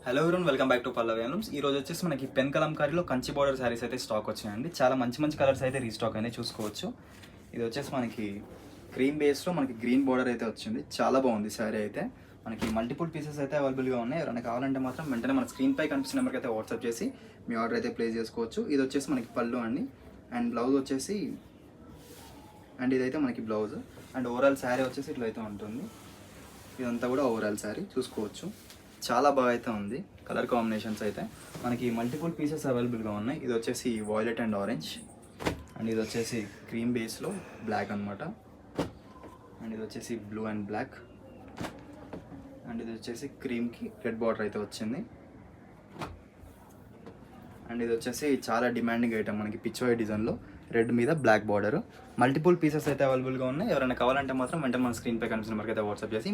Hello everyone, welcome back to Pallavi handlooms. ఈ రోజు వచ్చేసి మనకి పెన్ కలంకారీలో కంచి బార్డర్ శారీస్ అయితే స్టాక్ వచ్చాయండి. చాలా మంచి మంచి కలర్స్ అయితే రీస్టాక్ అయినాయి, చూసుకోవచ్చు. ఇది వచ్చేసి మనకి క్రీమ్ బేస్లో మనకి గ్రీన్ బార్డర్ అయితే వచ్చింది. చాలా బాగుంది శారీ అయితే. మనకి మల్టిపుల్ పీసెస్ అయితే అవైలబుల్గా ఉన్నాయి. ఎవరైనా కావాలంటే మాత్రం వెంటనే మన స్క్రీన్ పై కనిపిస్తున్న నెంబర్కి అయితే వాట్సాప్ చేసి మీ ఆర్డర్ అయితే ప్లేస్ చేసుకోవచ్చు. ఇది వచ్చేసి మనకి పళ్ళు అండి, అండ్ బ్లౌజ్ వచ్చేసి, అండ్ ఇదైతే మనకి బ్లౌజ్, అండ్ ఓవరాల్ శారీ వచ్చేసి ఇట్లా అయితే ఉంటుంది. ఇదంతా కూడా ఓవరాల్ శారీ చూసుకోవచ్చు. చాలా బాగా అయితే ఉంది. కలర్ కాంబినేషన్స్ అయితే మనకి మల్టిపుల్ పీసెస్ అవైలబుల్గా ఉన్నాయి. ఇది వచ్చేసి వాయిలెట్ అండ్ ఆరెంజ్, అండ్ ఇది వచ్చేసి క్రీమ్ బేస్లో బ్లాక్ అనమాట, అండ్ ఇది వచ్చేసి బ్లూ అండ్ బ్లాక్, అండ్ ఇది వచ్చేసి క్రీమ్కి రెడ్ బార్డర్ అయితే వచ్చింది, అండ్ ఇది వచ్చేసి చాలా డిమాండింగ్ ఐటమ్ మనకి పిచ్వాయ్ డిజైన్లో రెడ్ మీద బ్లాక్ బార్డర్. మల్టిపుల్ పీసెస్ అయితే అవైలబుల్గా ఉన్నాయి. ఎవరైనా కావాలంటే మాత్రం వెంటనే మన స్క్రీన్ పై కనిపిస్తున్న నెంబర్కి అయితే వాట్సాప్ చేసి